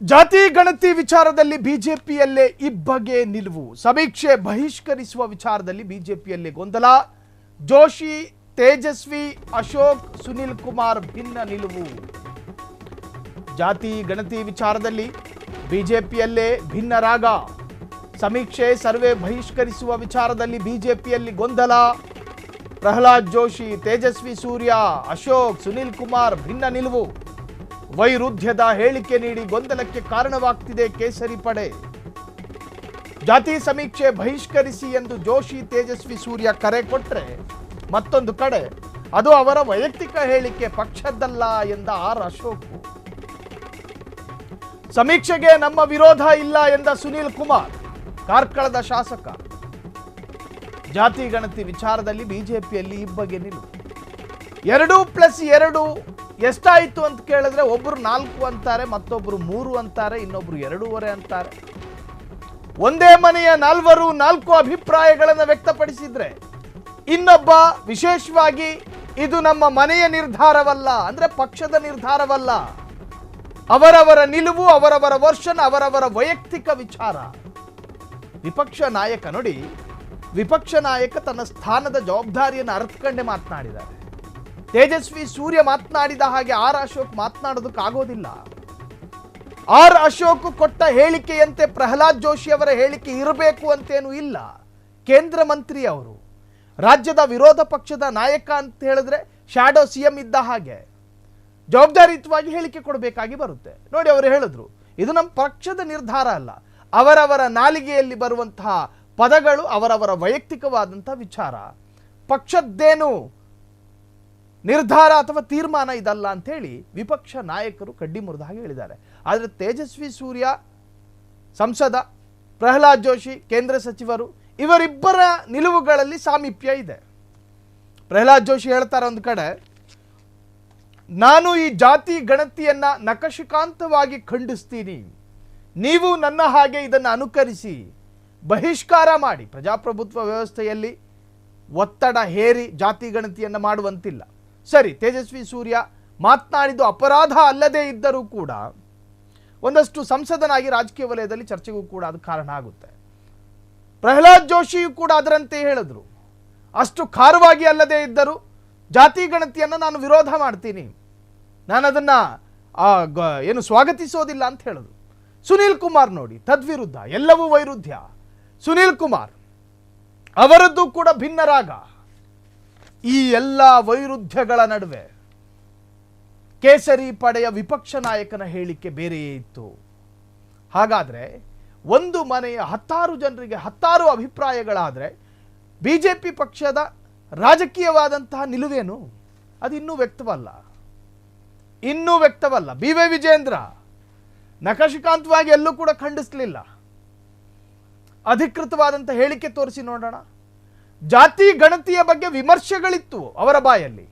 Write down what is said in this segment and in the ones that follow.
ಜಾತಿ ಗಣತಿ ವಿಚಾರದಲ್ಲಿ ಬಿಜೆಪಿಯಲ್ಲೇ ಇಬ್ಬಗೆ ನಿಲುವು. ಸಮೀಕ್ಷೆ ಬಹಿಷ್ಕರಿಸುವ ವಿಚಾರದಲ್ಲಿ ಬಿಜೆಪಿಯಲ್ಲೇ ಗೊಂದಲ. ಜೋಶಿ, ತೇಜಸ್ವಿ, ಅಶೋಕ್, ಸುನಿಲ್ ಕುಮಾರ್ ಭಿನ್ನ ನಿಲುವು. ಜಾತಿ ಗಣತಿ ವಿಚಾರದಲ್ಲಿ ಬಿಜೆಪಿಯಲ್ಲೇ ಭಿನ್ನ ರಾಗ. ಸಮೀಕ್ಷೆ ಸರ್ವೆ ಬಹಿಷ್ಕರಿಸುವ ವಿಚಾರದಲ್ಲಿ ಬಿಜೆಪಿಯಲ್ಲಿ ಗೊಂದಲ. ಪ್ರಹ್ಲಾದ್ ಜೋಶಿ, ತೇಜಸ್ವಿ ಸೂರ್ಯ, ಅಶೋಕ್, ಸುನಿಲ್ ಕುಮಾರ್ ಭಿನ್ನ ನಿಲುವು. ವೈರುಧ್ಯದ ಹೇಳಿಕೆ ನೀಡಿ ಗೊಂದಲಕ್ಕೆ ಕಾರಣವಾಗ್ತಿದೆ ಕೇಸರಿ ಪಡೆ. ಜಾತಿ ಸಮೀಕ್ಷೆ ಬಹಿಷ್ಕರಿಸಿ ಎಂದು ಜೋಶಿ, ತೇಜಸ್ವಿ ಸೂರ್ಯ ಕರೆ ಕೊಟ್ಟರೆ, ಮತ್ತೊಂದು ಕಡೆ ಅದು ಅವರ ವೈಯಕ್ತಿಕ ಹೇಳಿಕೆ, ಪಕ್ಷದ್ದಲ್ಲ ಎಂದ ಆರ್ ಅಶೋಕ್. ಸಮೀಕ್ಷೆಗೆ ನಮ್ಮ ವಿರೋಧ ಇಲ್ಲ ಎಂದ ಸುನಿಲ್ ಕುಮಾರ್, ಕಾರ್ಕಳದ ಶಾಸಕ. ಜಾತಿ ಗಣತಿ ವಿಚಾರದಲ್ಲಿ ಬಿಜೆಪಿಯಲ್ಲಿ ಇಬ್ಬಗೆ ನಿಲುವು. 2+2 ಎಷ್ಟಾಯಿತು ಅಂತ ಕೇಳಿದ್ರೆ ಒಬ್ಬರು 4 ಅಂತಾರೆ, ಮತ್ತೊಬ್ಬರು 3 ಅಂತಾರೆ, ಇನ್ನೊಬ್ರು 2.5 ಅಂತಾರೆ. ಒಂದೇ ಮನೆಯ 4 ಅಭಿಪ್ರಾಯಗಳನ್ನು ವ್ಯಕ್ತಪಡಿಸಿದ್ರೆ ಇನ್ನೊಬ್ಬ ವಿಶೇಷವಾಗಿ ಇದು ನಮ್ಮ ಮನೆಯ ನಿರ್ಧಾರವಲ್ಲ, ಅಂದ್ರೆ ಪಕ್ಷದ ನಿರ್ಧಾರವಲ್ಲ, ಅವರವರ ನಿಲುವು, ಅವರವರ ವರ್ಷನ್, ಅವರವರ ವೈಯಕ್ತಿಕ ವಿಚಾರ. ವಿಪಕ್ಷ ನಾಯಕ ನೋಡಿ, ವಿಪಕ್ಷ ನಾಯಕ ತನ್ನ ಸ್ಥಾನದ ಜವಾಬ್ದಾರಿಯನ್ನು ಅರ್ಥಕೊಂಡೇ ಮಾತನಾಡಿದ್ದಾರೆ. ತೇಜಸ್ವಿ ಸೂರ್ಯ ಮಾತನಾಡಿದ ಹಾಗೆ ಆರ್ ಅಶೋಕ್ ಮಾತನಾಡೋದಕ್ಕಾಗೋದಿಲ್ಲ. ಆರ್ ಅಶೋಕ್ ಕೊಟ್ಟ ಹೇಳಿಕೆಯಂತೆ ಪ್ರಹ್ಲಾದ್ ಜೋಶಿ ಅವರ ಹೇಳಿಕೆ ಇರಬೇಕು ಅಂತೇನೂ ಇಲ್ಲ. ಕೇಂದ್ರ ಮಂತ್ರಿ ಅವರು, ರಾಜ್ಯದ ವಿರೋಧ ಪಕ್ಷದ ನಾಯಕ ಅಂತ ಹೇಳಿದ್ರೆ ಶಾಡೋ ಸಿಎಂ ಇದ್ದ ಹಾಗೆ ಜವಾಬ್ದಾರಿಯುತವಾಗಿ ಹೇಳಿಕೆ ಕೊಡಬೇಕಾಗಿ ಬರುತ್ತೆ. ನೋಡಿ, ಅವರು ಹೇಳಿದ್ರು ಇದು ನಮ್ಮ ಪಕ್ಷದ ನಿರ್ಧಾರ ಅಲ್ಲ, ಅವರವರ ನಾಲಿಗೆಯಲ್ಲಿ ಬರುವಂತಹ ಪದಗಳು ಅವರವರ ವೈಯಕ್ತಿಕವಾದಂತಹ ವಿಚಾರ, ಪಕ್ಷದ್ದೇನು ನಿರ್ಧಾರ ಅಥವಾ ತೀರ್ಮಾನ ಇದಲ್ಲ ಅಂತ ಹೇಳಿ ವಿಪಕ್ಷ ನಾಯಕರು ಕಡ್ಡಿ ಮುರಿದ ಹಾಗೆ ಹೇಳಿದ್ದಾರೆ. ಆದರೆ ತೇಜಸ್ವಿ ಸೂರ್ಯ ಸಂಸದ, ಪ್ರಹ್ಲಾದ್ ಜೋಶಿ ಕೇಂದ್ರ ಸಚಿವರು, ಇವರಿಬ್ಬರ ನಿಲುವುಗಳಲ್ಲಿ ಸಾಮೀಪ್ಯ ಇದೆ. ಪ್ರಹ್ಲಾದ್ ಜೋಶಿ ಹೇಳ್ತಾರೆ ಒಂದು ಕಡೆ, ನಾನು ಈ ಜಾತಿ ಗಣತಿಯನ್ನ ನಖಶಿಕಾಂತವಾಗಿ ಖಂಡಿಸ್ತೀನಿ, ನೀವು ನನ್ನ ಹಾಗೆ ಇದನ್ನು ಅನುಕರಿಸಿ ಬಹಿಷ್ಕಾರ ಮಾಡಿ. ಪ್ರಜಾಪ್ರಭುತ್ವ ವ್ಯವಸ್ಥೆಯಲ್ಲಿ ಒತ್ತಡ ಹೇರಿ ಜಾತಿ ಗಣತಿಯನ್ನು ಮಾಡುವಂತಿಲ್ಲ. ಸರಿ, ತೇಜಸ್ವಿ ಸೂರ್ಯ ಮಾತನಾಡಿದ್ದು ಅಪರಾಧ ಅಲ್ಲದೇ ಇದ್ದರೂ ಕೂಡ ಒಂದಷ್ಟು ಸಂಸದನಾಗಿ ರಾಜಕೀಯ ವಲಯದಲ್ಲಿ ಚರ್ಚೆಗೂ ಕೂಡ ಅದು ಕಾರಣ ಆಗುತ್ತೆ. ಪ್ರಹ್ಲಾದ್ ಜೋಶಿಯು ಕೂಡ ಅದರಂತೆ ಹೇಳಿದ್ರು, ಅಷ್ಟು ಖಾರವಾಗಿ ಅಲ್ಲದೇ ಇದ್ದರೂ ಜಾತಿ ಗಣತಿಯನ್ನು ನಾನು ವಿರೋಧ ಮಾಡ್ತೀನಿ, ನಾನು ಅದನ್ನು ಏನು ಸ್ವಾಗತಿಸೋದಿಲ್ಲ ಅಂತ ಹೇಳಿದ್ರು. ಸುನಿಲ್ ಕುಮಾರ್ ನೋಡಿ, ತದ್ವಿರುದ್ಧ, ಎಲ್ಲವೂ ವೈರುಧ್ಯ. ಸುನಿಲ್ ಕುಮಾರ್ ಅವರದ್ದು ಕೂಡ ಭಿನ್ನ ರಾಗ. ಈ ಎಲ್ಲ ವೈರುಧ್ಯಗಳ ನಡುವೆ ಕೇಸರಿ ಪಡೆಯ ವಿಪಕ್ಷ ನಾಯಕನ ಹೇಳಿಕೆ ಬೇರೆಯೇ ಇತ್ತು. ಹಾಗಾದ್ರೆ ಒಂದು ಮನೆಯ 10 ಜನರಿಗೆ 10 ಅಭಿಪ್ರಾಯಗಳಾದರೆ ಬಿಜೆಪಿ ಪಕ್ಷದ ರಾಜಕೀಯವಾದಂತಹ ನಿಲುವೇನು? ಅದು ಇನ್ನೂ ವ್ಯಕ್ತವಲ್ಲ. ಬಿ.ವೈ. ವಿಜೇಂದ್ರ ನಖಶಿಕಾಂತವಾಗಿ ಎಲ್ಲೂ ಕೂಡ ಖಂಡಿಸಲಿಲ್ಲ. ಅಧಿಕೃತವಾದಂಥ ಹೇಳಿಕೆ ತೋರಿಸಿ ನೋಡೋಣ. ಜಾತಿ ಗಣತಿಯ ಬಗ್ಗೆ ವಿಮರ್ಶೆಗಳಿತ್ತು, ಅವರ ಬಾಯಲ್ಲಿ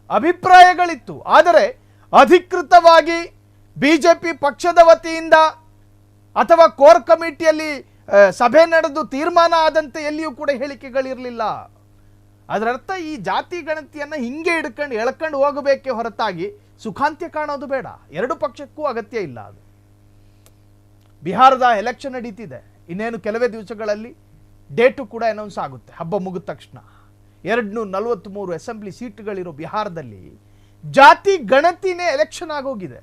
ಅಭಿಪ್ರಾಯಗಳಿತ್ತು, ಆದರೆ ಅಧಿಕೃತವಾಗಿ ಬಿಜೆಪಿ ಪಕ್ಷದ ವತಿಯಿಂದ ಅಥವಾ ಕೋರ್ ಕಮಿಟಿಯಲ್ಲಿ ಸಭೆ ನಡೆದು ತೀರ್ಮಾನ ಆದಂತೆ ಎಲ್ಲಿಯೂ ಕೂಡ ಹೇಳಿಕೆಗಳಿರಲಿಲ್ಲ. ಅದರರ್ಥ ಈ ಜಾತಿ ಗಣತಿಯನ್ನು ಹಿಂಗೆ ಎಳ್ಕೊಂಡು ಹೋಗಬೇಕೇ ಹೊರತಾಗಿ ಸುಖಾಂತ್ಯ ಕಾಣೋದು ಬೇಡ. 2 ಪಕ್ಷಕ್ಕೂ ಅಗತ್ಯ ಇಲ್ಲ. ಅದು ಬಿಹಾರದ ಎಲೆಕ್ಷನ್ ನಡೀತಿದೆ, ಇನ್ನೇನು ಕೆಲವೇ ದಿವಸಗಳಲ್ಲಿ ಡೇಟು ಕೂಡ ಅನೌನ್ಸ್ ಆಗುತ್ತೆ. ಹಬ್ಬ ಮುಗಿದ ತಕ್ಷಣ 243 ಅಸೆಂಬ್ಲಿ ಸೀಟ್ಗಳಿರೋ ಬಿಹಾರದಲ್ಲಿ ಜಾತಿ ಗಣತಿನೇ ಎಲೆಕ್ಷನ್ ಆಗೋಗಿದೆ.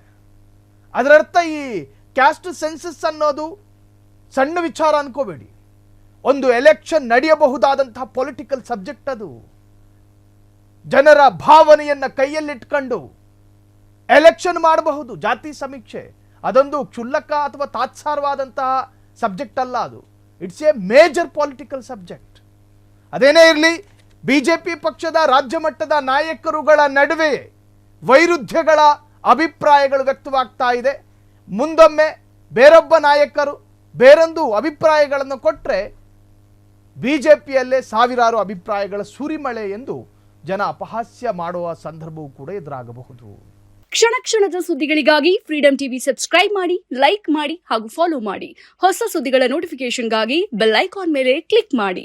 ಅದರರ್ಥ ಈ ಕ್ಯಾಸ್ಟ್ ಸೆನ್ಸಸ್ ಅನ್ನೋದು ಸಣ್ಣ ವಿಚಾರ ಅನ್ಕೋಬೇಡಿ. ಒಂದು ಎಲೆಕ್ಷನ್ ನಡೆಯಬಹುದಾದಂತಹ ಪೊಲಿಟಿಕಲ್ ಸಬ್ಜೆಕ್ಟ್ ಅದು. ಜನರ ಭಾವನೆಯನ್ನ ಕೈಯಲ್ಲಿಟ್ಕೊಂಡು ಎಲೆಕ್ಷನ್ ಮಾಡಬಹುದು. ಜಾತಿ ಸಮೀಕ್ಷೆ ಅದೊಂದು ಕ್ಷುಲ್ಲಕ ಅಥವಾ ತಾತ್ಸಾರವಾದಂತಹ ಸಬ್ಜೆಕ್ಟ್ ಅಲ್ಲ, ಅದು it's A major political subject. ಅದೇನೇ ಇರಲಿ, ಬಿಜೆಪಿ ಪಕ್ಷದ ರಾಜ್ಯ ಮಟ್ಟದ ನಾಯಕರುಗಳ ನಡುವೆ ವೈರುಧ್ಯಗಳ ಅಭಿಪ್ರಾಯಗಳು ವ್ಯಕ್ತವಾಗ್ತಾ ಇದೆ. ಮುಂದೊಮ್ಮೆ ಬೇರೊಬ್ಬ ನಾಯಕರು ಬೇರೊಂದು ಅಭಿಪ್ರಾಯಗಳನ್ನು ಕೊಟ್ಟರೆ ಬಿಜೆಪಿಯಲ್ಲೇ ಸಾವಿರಾರು ಅಭಿಪ್ರಾಯಗಳ ಸುರಿಮಳೆ ಎಂದು ಜನ ಅಪಹಾಸ್ಯ ಮಾಡುವ ಸಂದರ್ಭವೂ ಕೂಡ ಎದುರಾಗಬಹುದು. ಕ್ಷಣ ಕ್ಷಣದ ಸುದ್ದಿಗಳಿಗಾಗಿ ಫ್ರೀಡಂ ಟಿವಿ ಸಬ್ಸ್ಕ್ರೈಬ್ ಮಾಡಿ, ಲೈಕ್ ಮಾಡಿ ಹಾಗೂ ಫಾಲೋ ಮಾಡಿ. ಹೊಸ ಸುದ್ದಿಗಳ ನೋಟಿಫಿಕೇಶನ್ಗಾಗಿ ಬೆಲ್ ಐಕಾನ್ ಮೇಲೆ ಕ್ಲಿಕ್ ಮಾಡಿ.